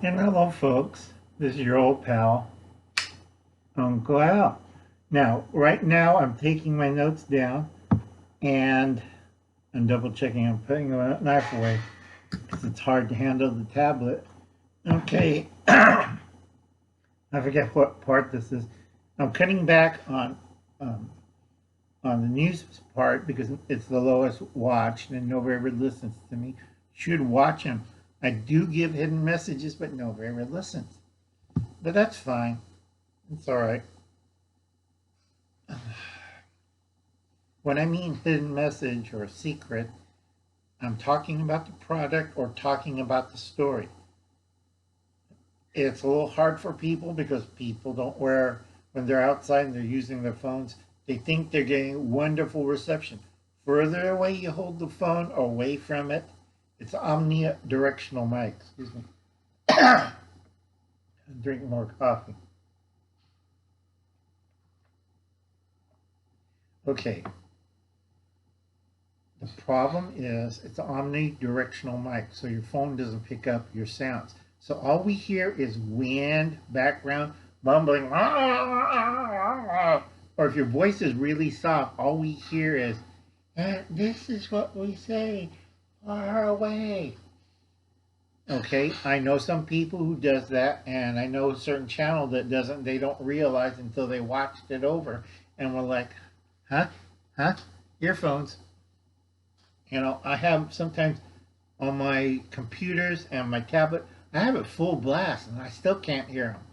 And hello, folks. This is your old pal, Uncle Al. Now, right now, I'm taking my notes down and I'm double checking. I'm putting the knife away because it's hard to handle the tablet. Okay, I forget what part this is. I'm cutting back um, on the news part because it's the lowest watched and nobody ever listens to me. Should watch them. I do give hidden messages, but nobody ever listens. But that's fine. It's all right. When I mean hidden message or secret, I'm talking about the product or talking about the story. It's a little hard for people because people don't wear, when they're outside and they're using their phones, they think they're getting wonderful reception. Further away you hold the phone or away from it, it's omnidirectional mic. Excuse me. Drink more coffee. Okay. The problem is it's an omnidirectional mic, so your phone doesn't pick up your sounds. So all we hear is wind, background, mumbling, or if your voice is really soft, all we hear is, this is what we say, far away. Okay, I know some people who does that, and I know a certain channel that doesn't. They don't realize until they watched it over, and we're like, huh, huh, earphones. You know, I have sometimes on my computers and my tablet, I have it full blast, and I still can't hear them.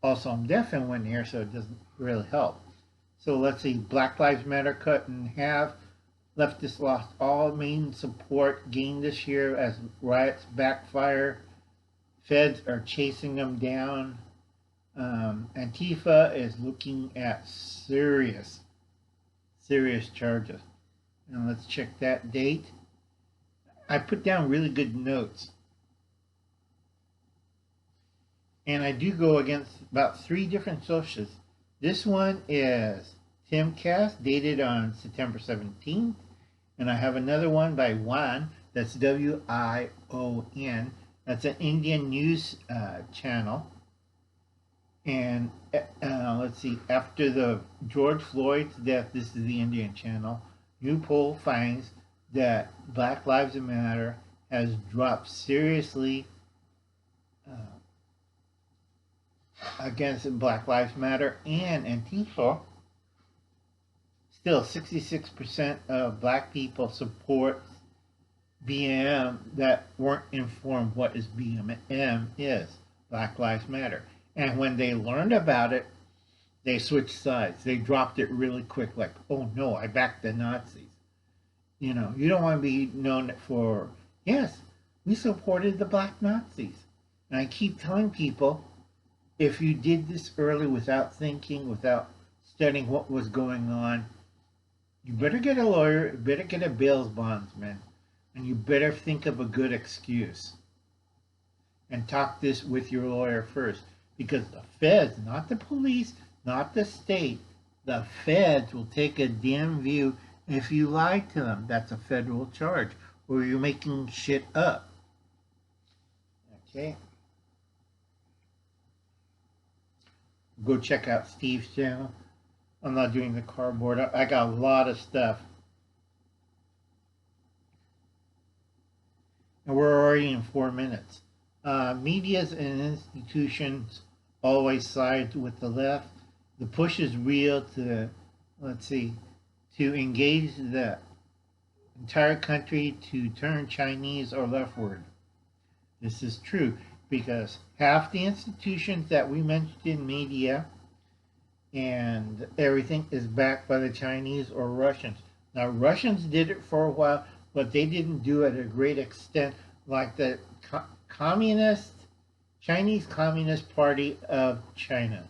Also, I'm deaf in one ear, so it doesn't really help. So let's see, Black Lives Matter cut in half. Leftists lost all main support gained this year as riots backfire. Feds are chasing them down. Antifa is looking at serious charges. And let's check that date. I put down really good notes. And I do go against about 3 different sources. This one is Timcast, dated on September 17th. And I have another one by Juan, that's W-I-O-N. That's an Indian news channel. And let's see, after the George Floyd's death, this is the Indian channel. New poll finds that Black Lives Matter has dropped seriously against Black Lives Matter and Antifa. Still, 66% of black people support BLM that weren't informed what is BLM is, Black Lives Matter. And when they learned about it, they switched sides. They dropped it really quick, like, oh no, I backed the Nazis. You know, you don't want to be known for, yes, we supported the black Nazis. And I keep telling people, if you did this early without thinking, without studying what was going on, you better get a lawyer, you better get a bail bondsman, and you better think of a good excuse. And talk this with your lawyer first. Because the feds, not the police, not the state, the feds will take a damn view if you lie to them. That's a federal charge. Or you're making shit up. Okay. Go check out Steve's channel. I'm not doing the cardboard. I got a lot of stuff. And we're already in 4 minutes. Medias and institutions always side with the left. The push is real to, let's see, to engage the entire country to turn Chinese or leftward. This is true because half the institutions that we mentioned in media and everything is backed by the Chinese or Russians. Now, Russians did it for a while, but they didn't do it at a great extent like the Chinese Communist Party of China,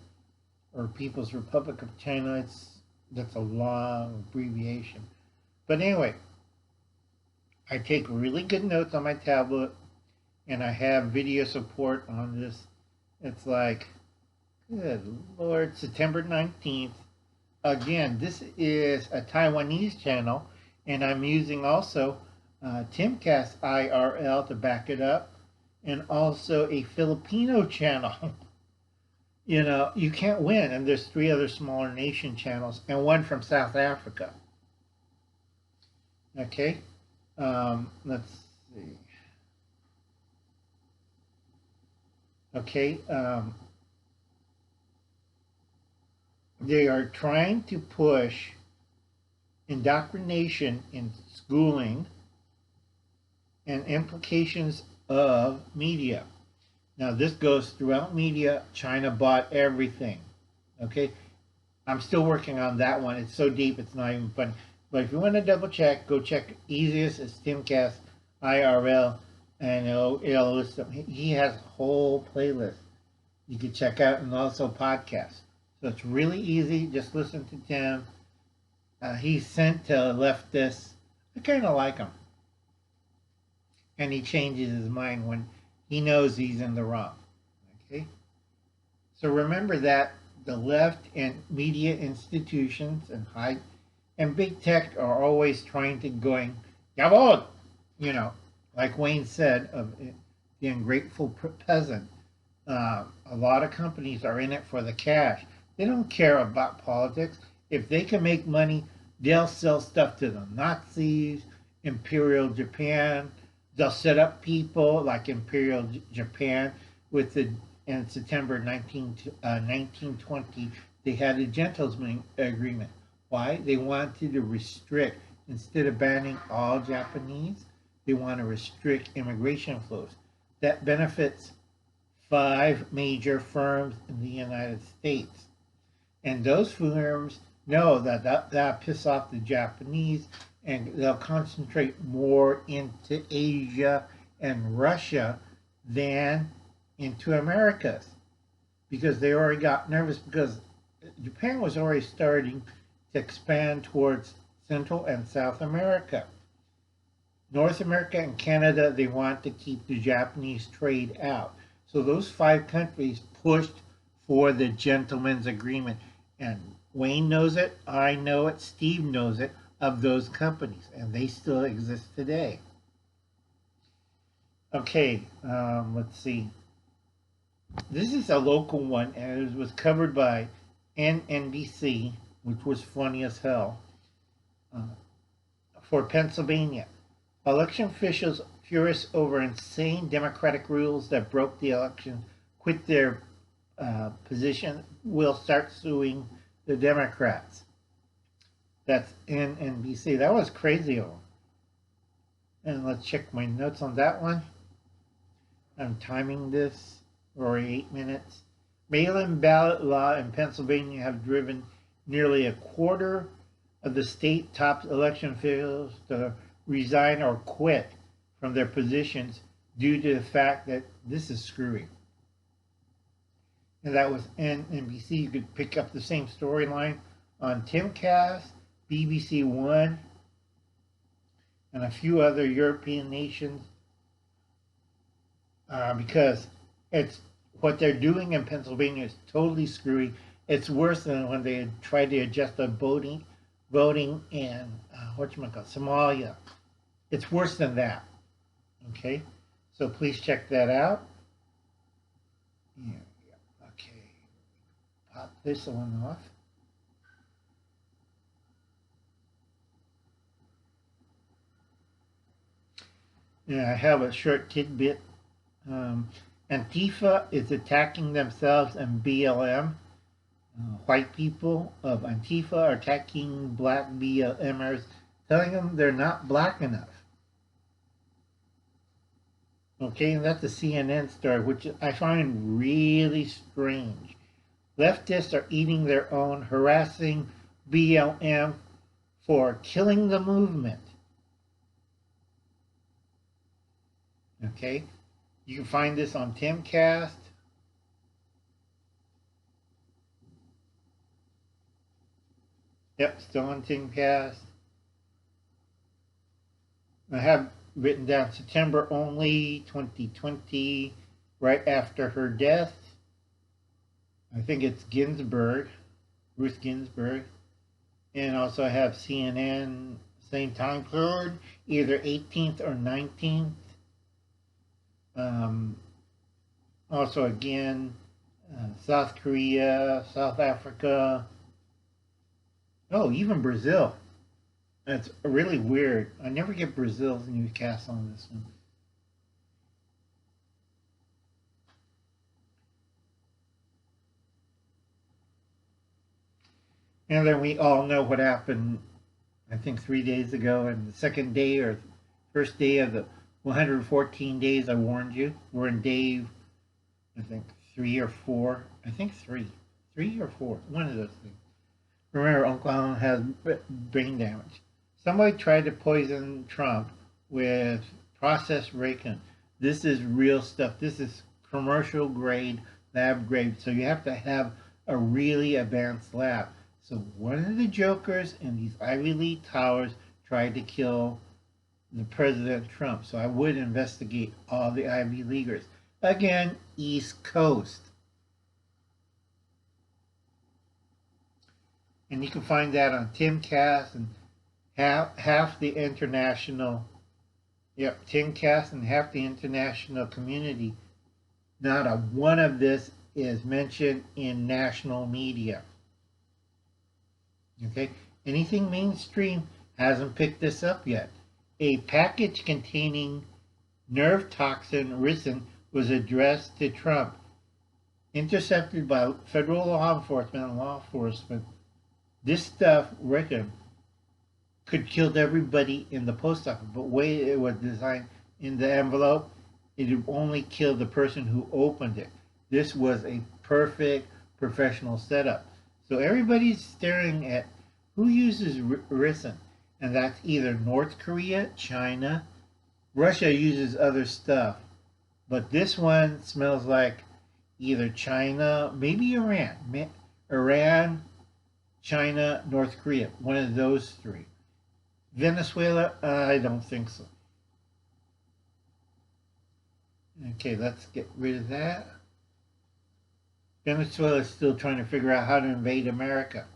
or People's Republic of China. That's a long abbreviation. But anyway, I take really good notes on my tablet, and I have video support on this. It's like, good Lord, September 19th. Again, this is a Taiwanese channel, and I'm using also Timcast IRL to back it up. and also a Filipino channel. You know, you can't win. And there's 3 other smaller nation channels and one from South Africa. Okay, let's see. Okay, they are trying to push indoctrination in schooling and implications of media. Now, this goes throughout media. China bought everything. Okay, I'm still working on that one. It's so deep, it's not even funny. But if you want to double check, go check. Easiest is Timcast IRL, and it'll list them. He has a whole playlist you can check out, and also podcasts. So it's really easy. Just listen to Tim. He's sent to leftists. I kind of like him. And he changes his mind when he knows he's in the wrong. Okay? So remember that the left and media institutions and big tech are always trying to going, jawohl! You know, like Wayne said of the ungrateful peasant. A lot of companies are in it for the cash. They don't care about politics. If they can make money, they'll sell stuff to the Nazis, Imperial Japan. They'll set up people like Imperial Japan in September 1920, they had a gentleman's agreement. Why? They wanted to restrict, instead of banning all Japanese, they want to restrict immigration flows. That benefits 5 major firms in the United States. And those firms know that piss off the Japanese, and they'll concentrate more into Asia and Russia than into Americas, because they already got nervous, because Japan was already starting to expand towards Central and South America. North America and Canada, they want to keep the Japanese trade out. So those 5 countries pushed for the gentleman's agreement. And Wayne knows it, I know it, Steve knows it, of those companies, and they still exist today. Okay, let's see. This is a local one, and it was covered by NBC, which was funny as hell, for Pennsylvania. Election officials furious over insane Democratic rules that broke the election quit their position, will start suing the Democrats. That's NBC. That was crazy of them. And let's check my notes on that one. I'm timing this for 8 minutes. Mail-in ballot law in Pennsylvania have driven nearly a quarter of the state top election officials to resign or quit from their positions due to the fact that this is screwy. And that was NBC. You could pick up the same storyline on Timcast, BBC One, and a few other European nations, because it's what they're doing in Pennsylvania is totally screwy. It's worse than when they tried to adjust the voting in Somalia. It's worse than that. Okay, so please check that out. Yeah. Okay, pop this one off. Yeah, I have a short tidbit. Antifa is attacking themselves and BLM. White people of Antifa are attacking black BLMers, telling them they're not black enough. Okay, and that's a CNN story, which I find really strange. Leftists are eating their own, harassing BLM for killing the movement. Okay, you can find this on Timcast. Yep, still on Timcast. I have written down September only, 2020, right after her death. I think it's Ginsburg, Ruth Ginsburg. And also I have CNN, same time period, either 18th or 19th. Also, again, South Korea, South Africa. Oh, even Brazil. That's really weird. I never get Brazil's newscast on this one. And then we all know what happened, I think, 3 days ago, and the second day or first day of the 114 days I warned you. We're in day, I think, 3 or 4. I think 3. 3 or 4. One of those things. Remember, Uncle Alan has brain damage. Somebody tried to poison Trump with processed bacon. This is real stuff. This is commercial grade, lab grade. So you have to have a really advanced lab. So one of the jokers in these Ivy League towers tried to kill the President Trump. So I would investigate all the Ivy Leaguers. Again, East Coast. And you can find that on Timcast and half the international, Timcast and half the international community. Not a one of this is mentioned in national media. Okay, anything mainstream hasn't picked this up yet. A package containing nerve toxin ricin was addressed to Trump, intercepted by federal law enforcement. This stuff, reckon, could kill everybody in the post office, but the way it was designed in the envelope, it would only kill the person who opened it. This was a perfect professional setup. So everybody's staring at who uses ricin, and that's either North Korea, China, Russia uses other stuff, but this one smells like either China, maybe Iran, China, North Korea, one of those three. Venezuela, I don't think so. Okay, let's get rid of that. Venezuela is still trying to figure out how to invade America.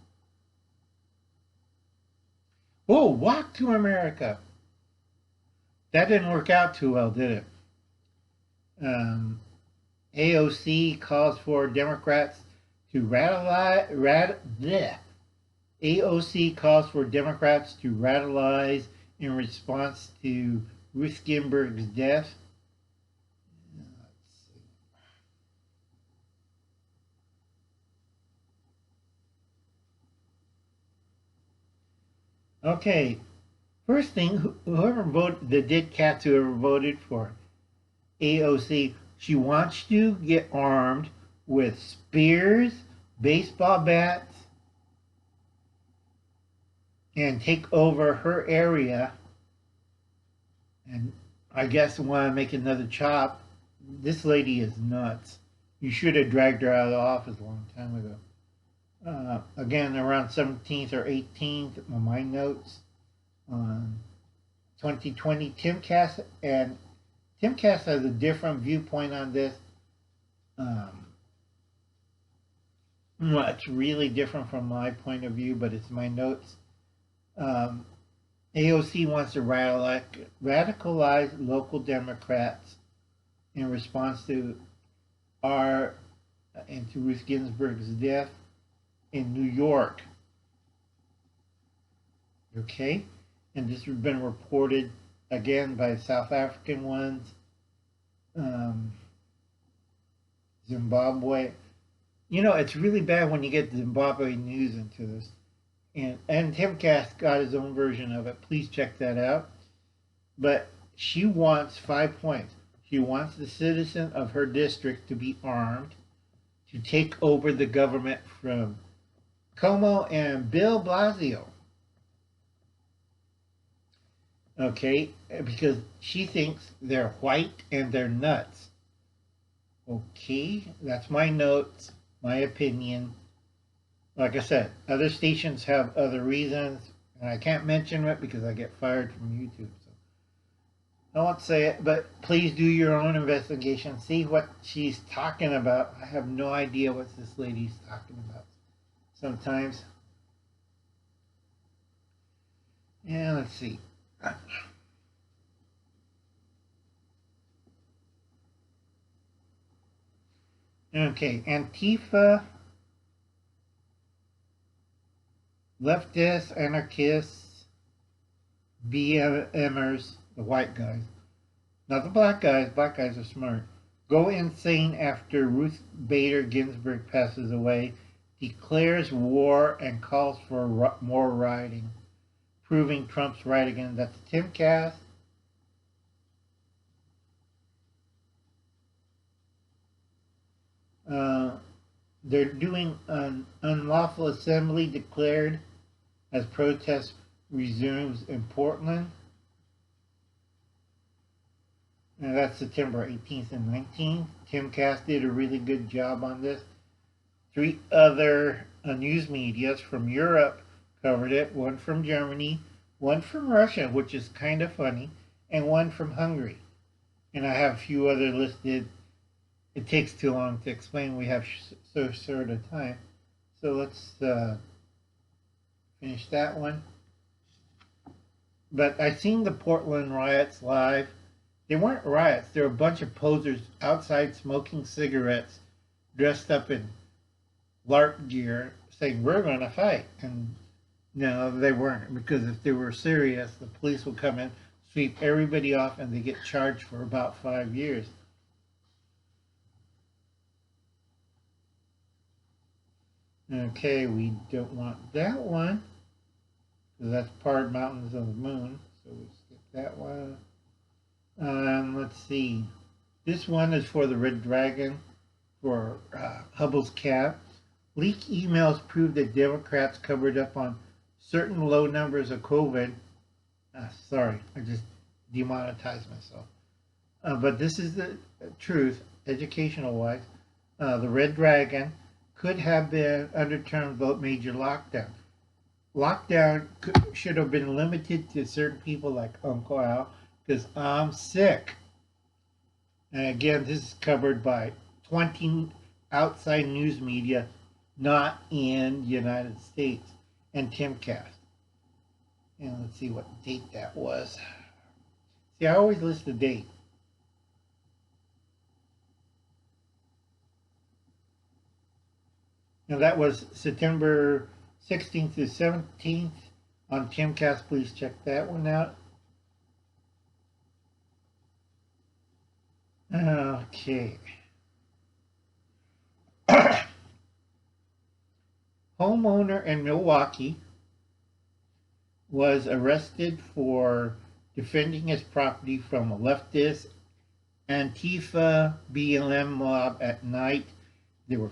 Whoa, walk to America. That didn't work out too well, did it? AOC calls for Democrats to AOC calls for Democrats to radicalize in response to Ruth Ginsburg's death. Okay, first thing, whoever voted, the dead cats who ever voted for AOC, she wants to get armed with spears, baseball bats, and take over her area. And I guess want to make another chop. This lady is nuts. You should have dragged her out of the office a long time ago. Again, around 17th or 18th, my notes on 2020 Timcast, and Timcast has a different viewpoint on this. It's really different from my point of view, but it's my notes. AOC wants to radicalize local Democrats in response to to Ruth Ginsburg's death in New York. Okay? And this has been reported again by South African ones, Zimbabwe. You know, it's really bad when you get Zimbabwe news into this. And Timcast got his own version of it. Please check that out. But she wants 5 points. She wants the citizen of her district to be armed, to take over the government from Como and Bill Blasio. Okay, because she thinks they're white and they're nuts. Okay, that's my notes, my opinion. Like I said, other stations have other reasons, and I can't mention it because I get fired from YouTube. So I won't say it, but please do your own investigation. See what she's talking about. I have no idea what this lady's talking about sometimes. And let's see. Okay, Antifa, leftists, anarchists, BMers, the white guys, not the black guys. Black guys are smart. Go insane after Ruth Bader Ginsburg passes away, declares war and calls for more rioting, proving Trump's right again. That's Tim Cass. Uh, they're doing an unlawful assembly declared as protest resumes in Portland. And that's September 18th and 19th. Tim Cass did a really good job on this. 3 other news medias from Europe covered it. One from Germany, one from Russia, which is kind of funny, and one from Hungary. And I have a few other listed. It takes too long to explain. We have so short a time. So let's finish that one. But I seen the Portland riots live. They weren't riots. There were a bunch of posers outside smoking cigarettes, dressed up in LARP gear, saying, "We're going to fight." And no, they weren't, because if they were serious, the police would come in, sweep everybody off, and they get charged for about 5 years. Okay, we don't want that one, because that's part Mountains of the Moon, so we skip that one. Let's see. This one is for the Red Dragon, for Hubble's Cap. Leaked emails prove that Democrats covered up on certain low numbers of COVID. Sorry, I just demonetized myself. But this is the truth, educational-wise. The Red Dragon could have been underturned vote major lockdown. Lockdown should have been limited to certain people like Uncle Al, because I'm sick. And again, this is covered by 20 outside news media, not in the United States, and Timcast. And let's see what date that was. See, I always list the date. Now that was September 16th to 17th on Timcast. Please check that one out. Okay. Homeowner in Milwaukee was arrested for defending his property from a leftist Antifa BLM mob at night. They were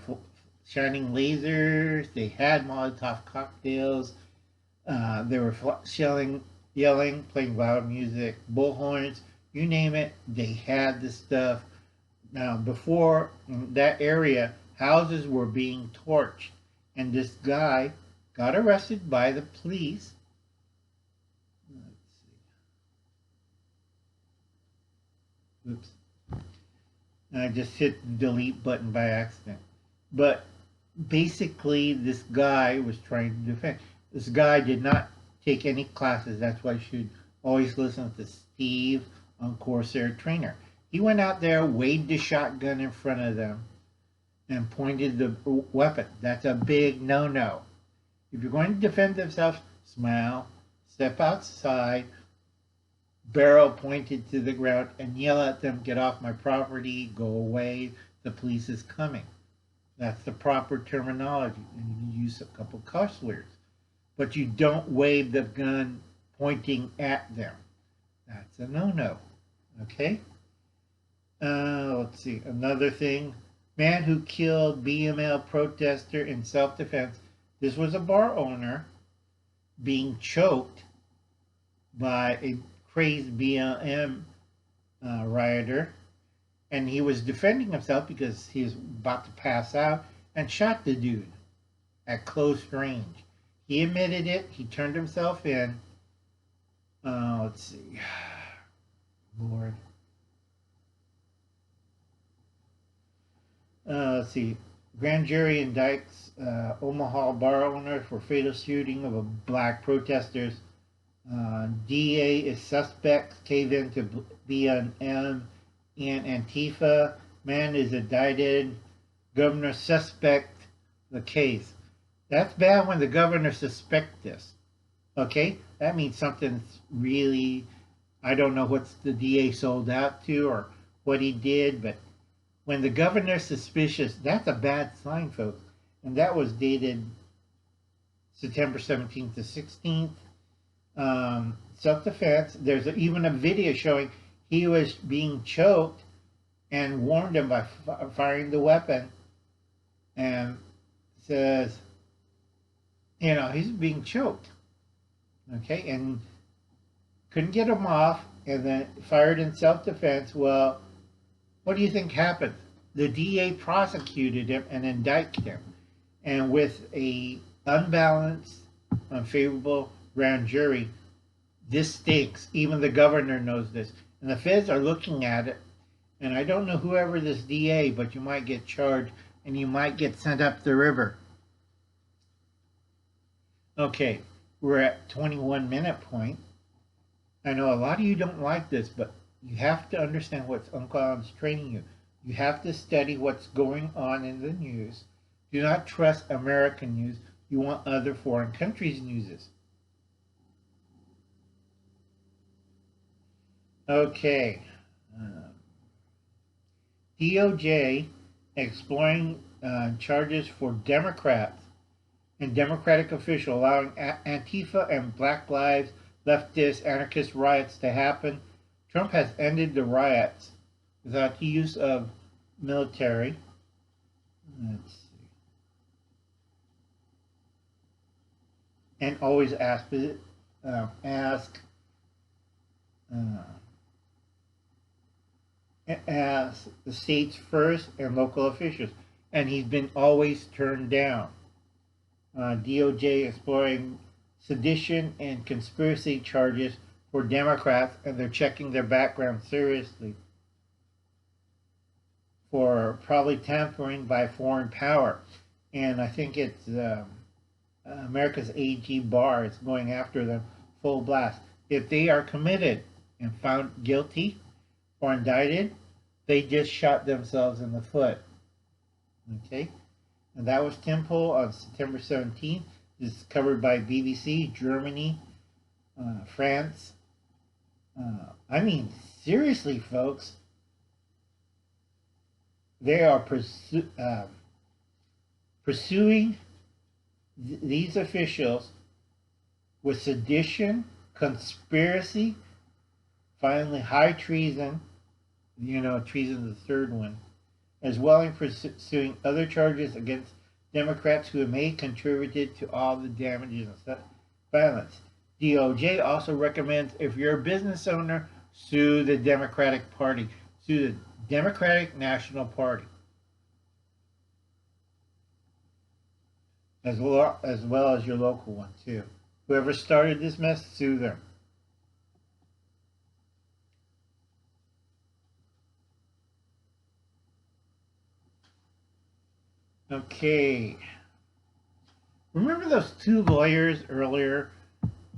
shining lasers. They had Molotov cocktails. They were yelling, playing loud music, bullhorns, you name it. They had the stuff. Now, before in that area, houses were being torched, and this guy got arrested by the police. Let's see. Oops. I just hit the delete button by accident. But basically, this guy was trying to defend. This guy did not take any classes. That's why you should always listen to Steve on CORSAIR Trainer. He went out there, waved the shotgun in front of them, and pointed the weapon. That's a big no-no. If you're going to defend themselves, smile, step outside, barrel pointed to the ground, and yell at them, "Get off my property, go away, the police is coming." That's the proper terminology. And you use a couple cuss words. But you don't wave the gun pointing at them. That's a no-no. Okay? Let's see. Another thing. Man who killed BML protester in self-defense. This was a bar owner being choked by a crazed BLM rioter. And he was defending himself because he was about to pass out and shot the dude at close range. He admitted it. He turned himself in. Let's see. Lord. Let's see. Grand jury indicts Omaha bar owner for fatal shooting of a black protesters. DA is suspect. Cave in to BLM and Antifa. Man is indicted. Governor suspect the case. That's bad when the governor suspects this. Okay? That means something's really, I don't know what the DA sold out to or what he did, but when the governor's suspicious, that's a bad sign, folks. And that was dated September 17th to 16th. Self-defense. There's even a video showing he was being choked and warned him by firing the weapon. And says, you know, he's being choked. Okay, and couldn't get him off, and then fired in self-defense. Well, what do you think happened? The DA prosecuted him and indicted him. And with a unbalanced, unfavorable grand jury, this stinks. Even the governor knows this. And the feds are looking at it. And I don't know whoever this DA, but you might get charged and you might get sent up the river. Okay, we're at 21-minute point. I know a lot of you don't like this, but you have to understand what Uncle Alan's training you. You have to study what's going on in the news. Do not trust American news. You want other foreign countries' news. Okay. DOJ exploring charges for Democrats and Democratic official allowing Antifa and Black Lives leftist anarchist riots to happen. Trump has ended the riots without the use of military. Let's see. And always ask the states first and local officials, and he's been always turned down. DOJ exploring sedition and conspiracy charges for Democrats, and they're checking their background seriously for probably tampering by foreign power. And I think it's America's AG Barr is going after them full blast. If they are committed and found guilty or indicted, they just shot themselves in the foot. Okay? And that was Tim Pool on September 17th. This is covered by BBC, Germany, France. I mean, seriously, folks. They are pursuing these officials with sedition, conspiracy, finally high treason. You know, treason is the third one. As well as pursuing other charges against Democrats who may have contributed to all the damages and violence. DOJ also recommends if you're a business owner, sue the Democratic Party. Sue the Democratic National Party. As well as your local one, too. Whoever started this mess, sue them. Okay. Remember those two lawyers earlier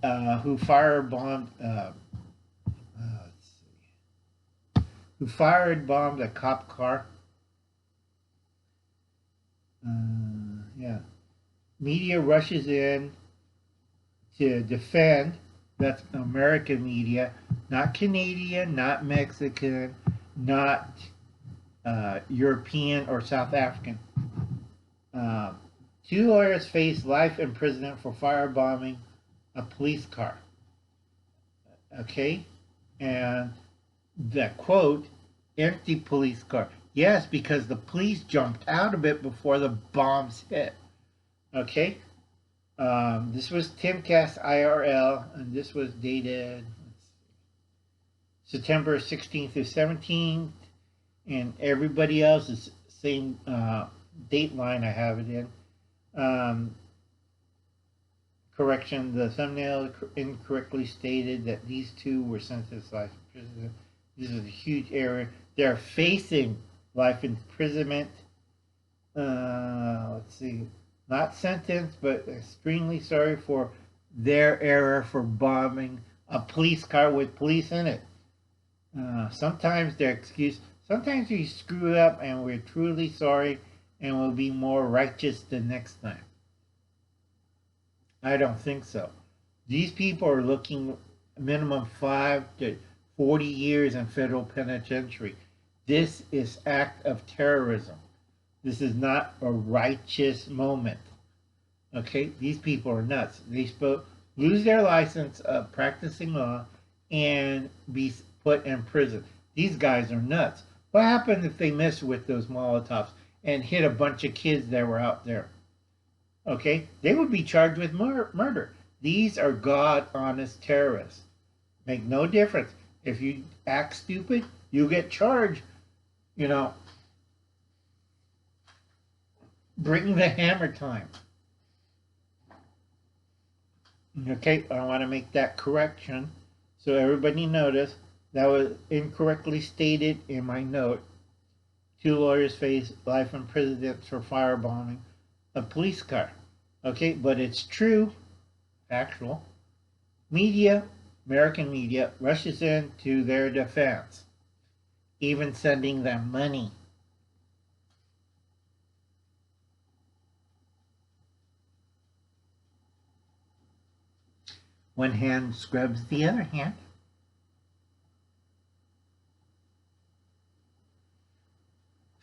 who firebombed a cop car? Yeah. Media rushes in to defend. That's American media, not Canadian, not Mexican, not European or South African. Two lawyers face life imprisonment for firebombing a police car. Okay? And the quote, empty police car. Yes, because the police jumped out of it before the bombs hit. Okay? This was Timcast IRL, and this was dated September 16th through 17th, and everybody else is same date line I have it in. Correction, the thumbnail incorrectly stated that these two were sentenced to life imprisonment. This is a huge error. They're facing life imprisonment. Let's see. Not sentenced, but extremely sorry for their error for bombing a police car with police in it. Sometimes their excuse, sometimes we screw up and we're truly sorry and will be more righteous the next time. I don't think so. These people are looking minimum 5 to 40 years in federal penitentiary. This is act of terrorism. This is not a righteous moment. Okay, these people are nuts. They lose their license of practicing law and be put in prison. These guys are nuts. What happened if they missed with those Molotovs and hit a bunch of kids that were out there? Okay, they would be charged with murder. These are God-honest terrorists. Make no difference. If you act stupid, you get charged. You know, bring the hammer time. Okay, I want to make that correction so everybody notice that was incorrectly stated in my note. 2 lawyers face life imprisonment for firebombing a police car. Okay, but it's true, factual. Media, American media, rushes in to their defense, even sending them money. One hand scrubs the other hand.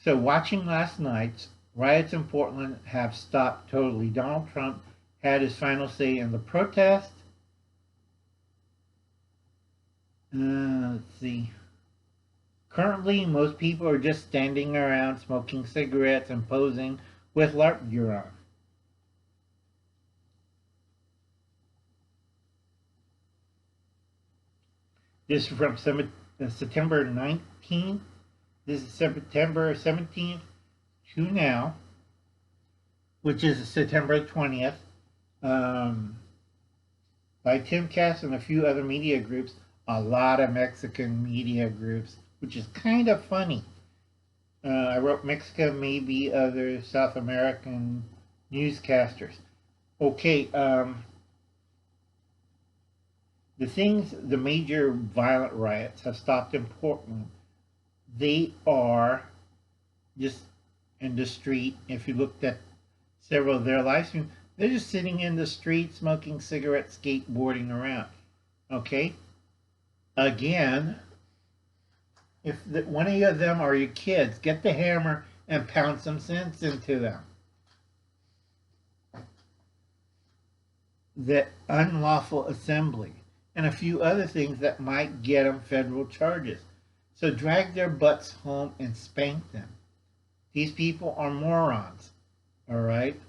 So watching last night's riots in Portland have stopped totally. Donald Trump had his final say in the protest. Let's see. Currently, most people are just standing around smoking cigarettes and posing with LARP gear on. This is from September 19th. This is September 17th to now, which is September 20th, by Tim Cass and a few other media groups, a lot of Mexican media groups, which is kind of funny. I wrote Mexico, maybe other South American newscasters. Okay, the major violent riots have stopped in Portland. They are just in the street. If you looked at several of their live streams, they're just sitting in the street, smoking cigarettes, skateboarding around. Okay? Again, if one of them are your kids, get the hammer and pound some sense into them. The unlawful assembly and a few other things that might get them federal charges. So drag their butts home and spank them. These people are morons, all right?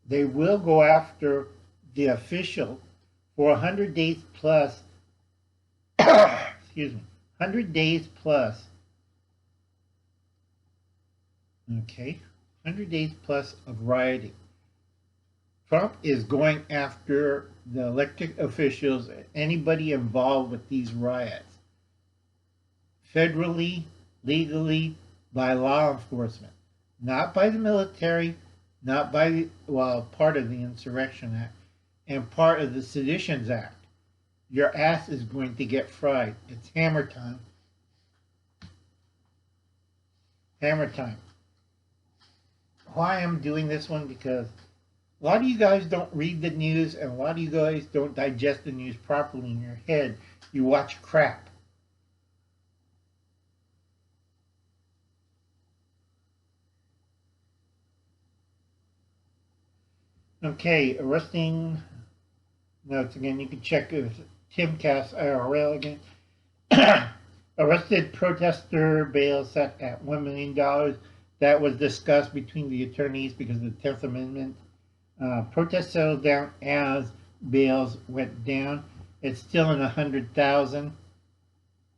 They will go after the official for 100 days plus, excuse me, 100 days plus, okay, 100 days plus of rioting. Trump is going after the elected officials, anybody involved with these riots, federally, legally, by law enforcement, not by the military, not by, well, part of the Insurrection Act and part of the Seditions Act. Your ass is going to get fried. It's hammer time. Hammer time. Why I'm doing this one? Because a lot of you guys don't read the news, and a lot of you guys don't digest the news properly in your head. You watch crap. Okay, arresting notes again. You can check Tim Cass IRL again. Arrested protester bail set at $1 million. That was discussed between the attorneys because of the 10th Amendment. Protests settled down as bails went down. It's still in 100,000.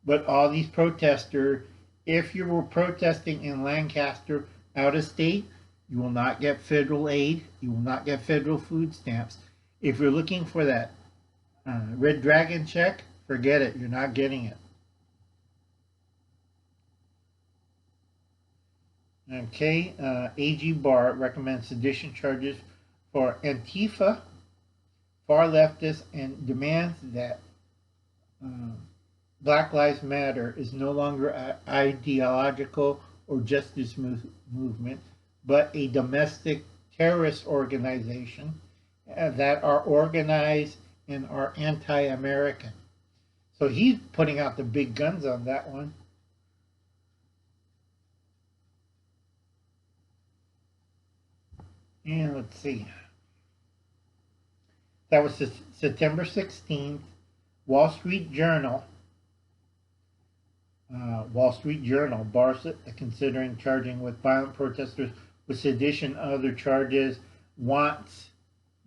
But all these protesters, if you were protesting in Lancaster out of state, you will not get federal aid. You will not get federal food stamps. If you're looking for that Red Dragon check, forget it. You're not getting it. Okay, AG Barr recommends sedition charges for Antifa, far leftists, and demands that Black Lives Matter is no longer an ideological or justice movement, but a domestic terrorist organization that are organized and are anti-American. So he's putting out the big guns on that one. And let's see. That was September 16th. Wall Street Journal. Wall Street Journal bars considering charging with violent protesters with sedition and other charges. Wants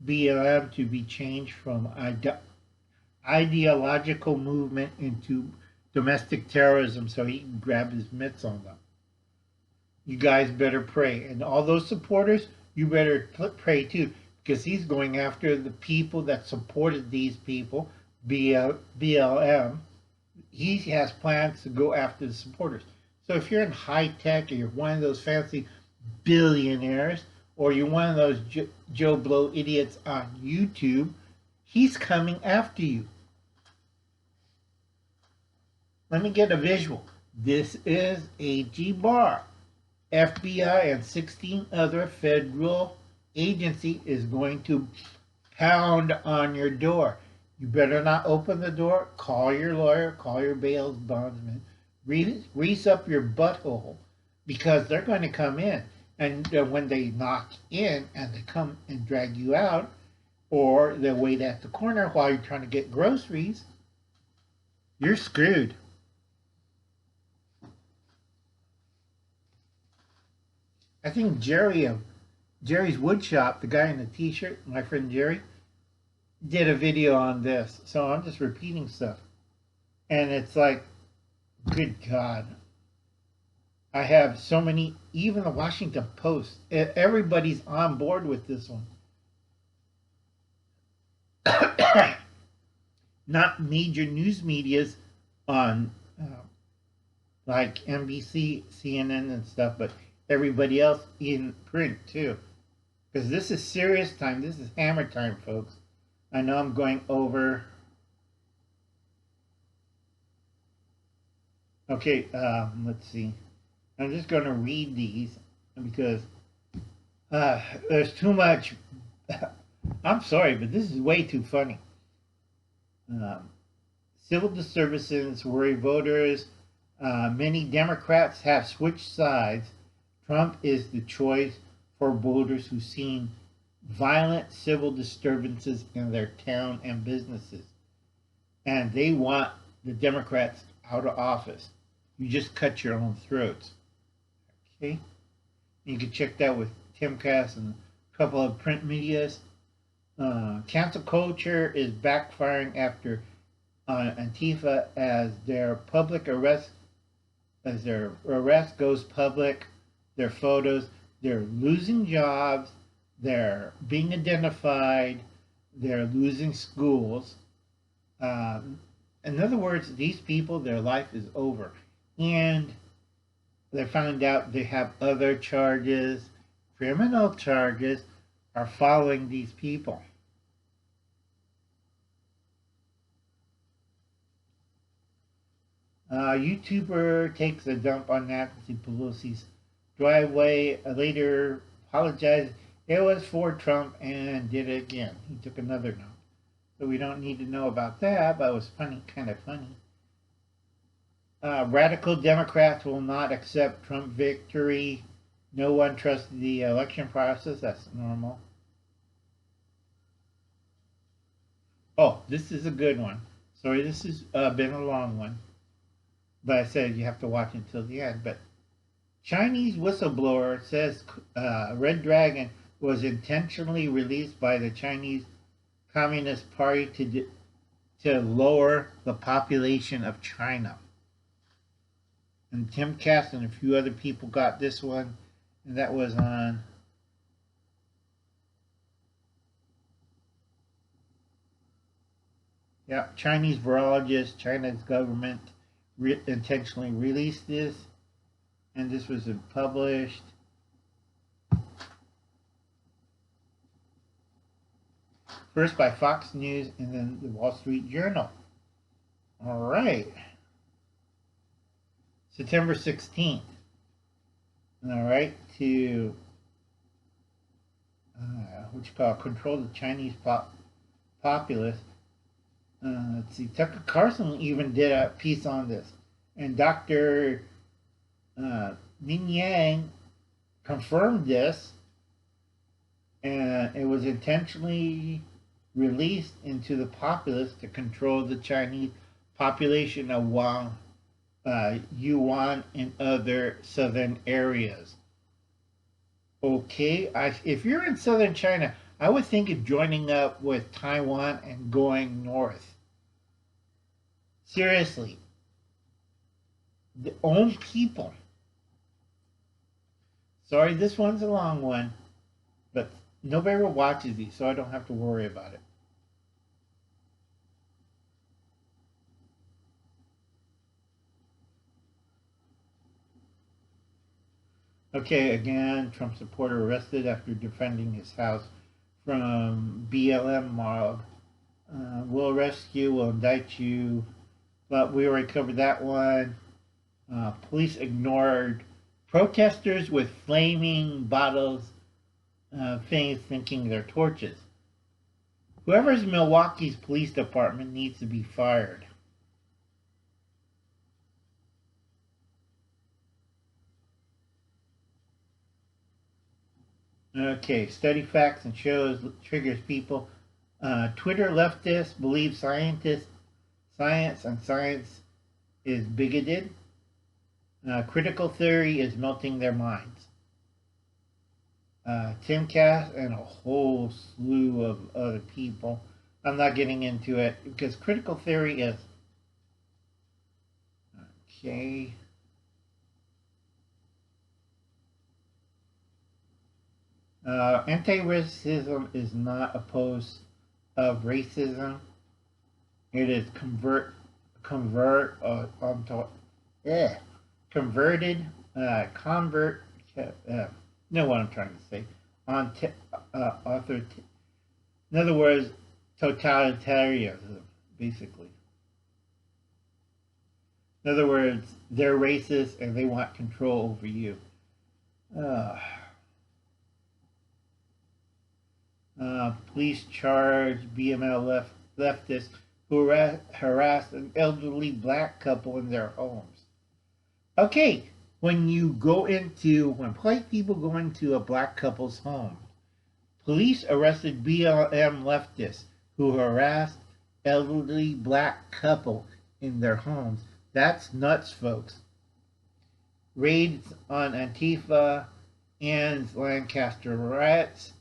BLM to be changed from ideological movement into domestic terrorism, so he can grab his mitts on them. You guys better pray. And all those supporters, you better pray too, because he's going after the people that supported these people, BLM. He has plans to go after the supporters. So if you're in high tech or you're one of those fancy billionaires or you're one of those Joe Blow idiots on YouTube, he's coming after you. Let me get a visual. This is A.G. Barr. FBI and 16 other federal agency is going to pound on your door. You better not open the door. Call your lawyer. Call your bail bondsman. Grease up your butthole, because they're going to come in. And when they knock in and they come and drag you out, or they wait at the corner while you're trying to get groceries, you're screwed. I think Jerry of Jerry's Woodshop, the guy in the t-shirt, my friend Jerry, did a video on this. So I'm just repeating stuff. And it's like, good God. I have so many, even the Washington Post, everybody's on board with this one. Not major news medias on like NBC, CNN and stuff, but everybody else in print too. Because this is serious time. This is hammer time, folks. I know I'm going over. Okay, let's see. I'm just going to read these because there's too much. I'm sorry, but this is way too funny. Civil disturbances worry voters. Many Democrats have switched sides. Trump is the choice for voters who've seen violent civil disturbances in their town and businesses. And they want the Democrats out of office. You just cut your own throats. Okay? You can check that with Timcast and a couple of print medias. Cancel culture is backfiring after Antifa as their arrest goes public, their photos, they're losing jobs, they're being identified, they're losing schools. In other words, these people, their life is over. And they found out they have other charges, criminal charges, are following these people. YouTuber takes a dump on Nancy Pelosi's driveway, later apologized. It was for Trump and did it again. He took another dump. So we don't need to know about that, but it was funny, kind of funny. Radical Democrats will not accept Trump victory. No one trusts the election process. That's normal. Oh, this is a good one. Sorry, this has been a long one. But I said you have to watch until the end. But Chinese whistleblower says Red Dragon was intentionally released by the Chinese Communist Party to lower the population of China. And Tim Cass and a few other people got this one, and that was on Chinese virologist, China's government intentionally released this, and this was published. First by Fox News and then the Wall Street Journal. All right. September 16th. All right, to what you call control the Chinese populace. Let's see, Tucker Carlson even did a piece on this, and Dr. Min Yang confirmed this, and it was intentionally released into the populace to control the Chinese population of Yuan and other southern areas. Okay, if you're in southern China, I would think of joining up with Taiwan and going north. Seriously, the own people. Sorry, this one's a long one, but nobody ever watches these, so I don't have to worry about it. Okay, again, Trump supporter arrested after defending his house from BLM mob. We'll arrest you, we'll indict you, but we already covered that one. Police ignored protesters with flaming bottles, things thinking they're torches. Whoever's Milwaukee's police department needs to be fired. Okay, study facts and shows triggers people. Twitter leftists believe science and science is bigoted. Critical theory is melting their minds. Tim Cass and a whole slew of other people. I'm not getting into it because critical theory is okay. Anti-racism is not opposed of racism. It is converted. Know what I'm trying to say. In other words, totalitarianism, basically. In other words, they're racist and they want control over you. Police charge BML leftists who harassed an elderly black couple in their homes. Okay, when white people go into a black couple's home, police arrested BLM leftists who harassed elderly black couple in their homes. That's nuts, folks. Raids on Antifa and Lancaster riots.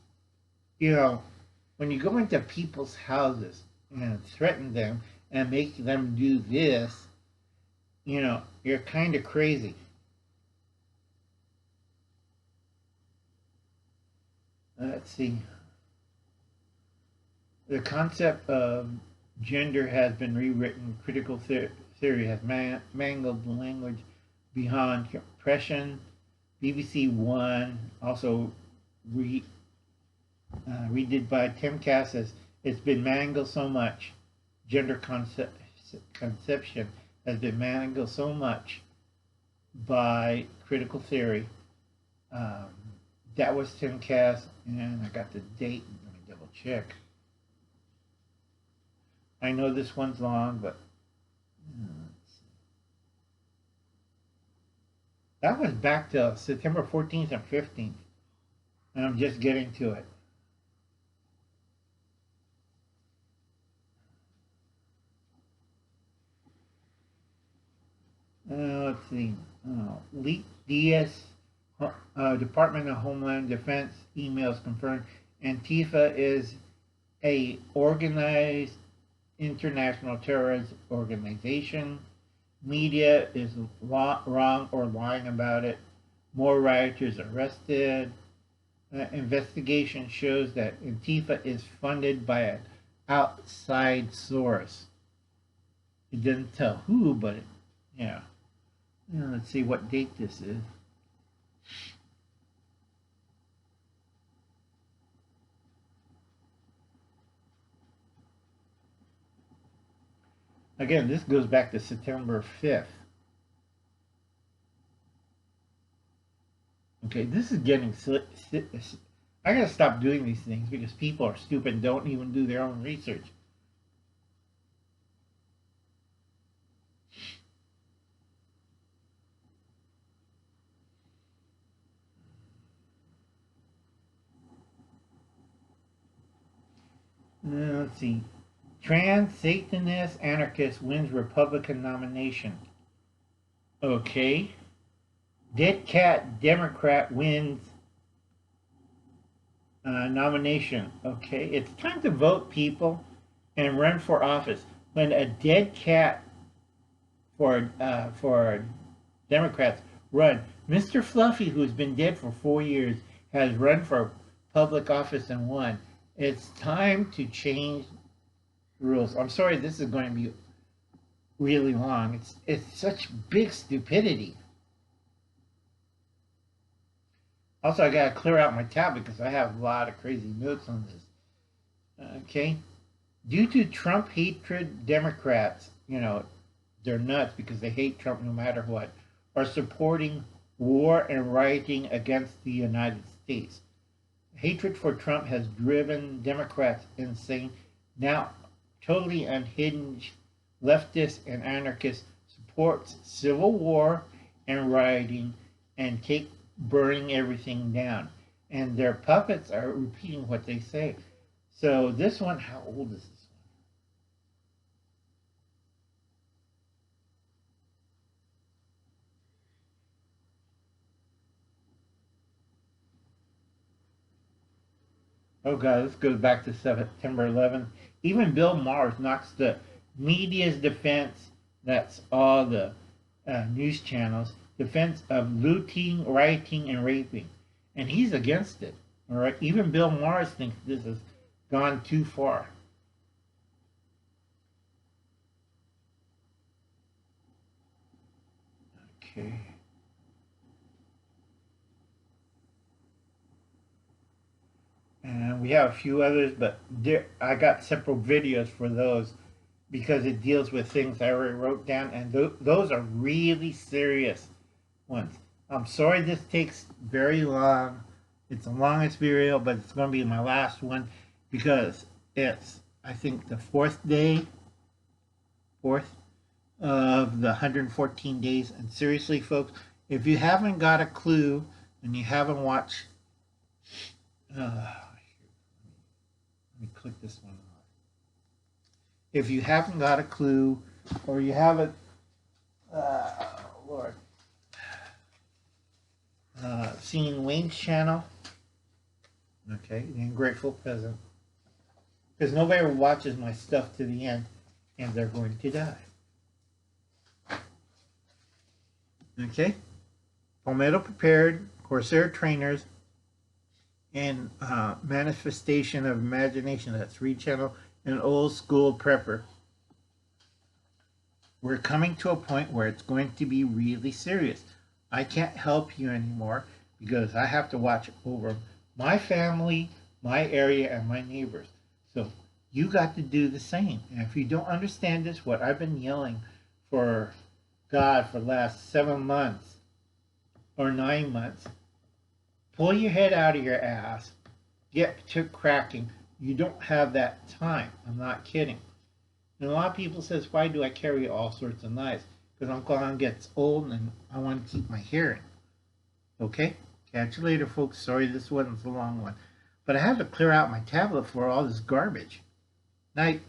You know, when you go into people's houses and threaten them and make them do this, you know, you're kind of crazy. Let's see. The concept of gender has been rewritten. Critical theory has mangled the language beyond compression. BBC One also redid by Tim Cass says it's been mangled so much. Gender conception has been mangled so much by critical theory. That was Tim Cass, and I got the date. Let me double check. I know this one's long, but that was back to September 14th and 15th, and I'm just getting to it. Let's see. Leaked DS Department of Homeland Defense emails confirmed Antifa is a organized international terrorist organization. Media is wrong or lying about it. More rioters arrested. Investigation shows that Antifa is funded by an outside source. It didn't tell who, but yeah. Let's see what date this is. Again, this goes back to September 5th. Okay, this is getting I gotta stop doing these things because people are stupid and don't even do their own research. Let's see. Trans Satanist anarchist wins Republican nomination. Okay. Dead cat Democrat wins nomination. Okay. It's time to vote, people, and run for office. When a dead cat for Democrats run, Mr. Fluffy, who's been dead for 4 years, has run for public office and won. It's time to change rules. I'm sorry, this is going to be really long. It's such big stupidity. Also, I gotta clear out my tablet because I have a lot of crazy notes on this. Okay, due to Trump hatred, Democrats, they're nuts because they hate Trump no matter what, are supporting war and rioting against the United States. Hatred for Trump has driven Democrats insane. Now, totally unhinged leftists and anarchists supports civil war and rioting and take burning everything down. And their puppets are repeating what they say. So this one, how old is this one? Oh God, this goes back to September 11th. Even Bill Maher knocks the media's defense, that's all the news channels, defense of looting, rioting, and raping. And he's against it. All right. Even Bill Maher thinks this has gone too far. Okay. And we have a few others, but I got several videos for those because it deals with things I already wrote down, and those are really serious ones. I'm sorry this takes very long. It's the longest video, but it's going to be my last one because it's, I think, the fourth of the 114 days. And seriously, folks, if you haven't got a clue and you haven't watched, let me click this one off. If you haven't got a clue or you haven't, Lord, seen Wayne's channel, okay, the Ungrateful Peasant, because nobody watches my stuff to the end and they're going to die. Okay, Palmetto Prepared, Corsair Trainers, and Manifestation of Imagination, that's Reed Channel, and Old School Prepper. We're coming to a point where it's going to be really serious. I can't help you anymore because I have to watch over my family, my area, and my neighbors. So you got to do the same. And if you don't understand this, what I've been yelling for God for the last 7 months or 9 months, pull your head out of your ass, get to cracking. You don't have that time. I'm not kidding. And a lot of people says, why do I carry all sorts of knives? Because Uncle Hon gets old and I want to keep my hearing. Okay? Catch you later, folks. Sorry this wasn't a long one. But I had to clear out my tablet for all this garbage. Night.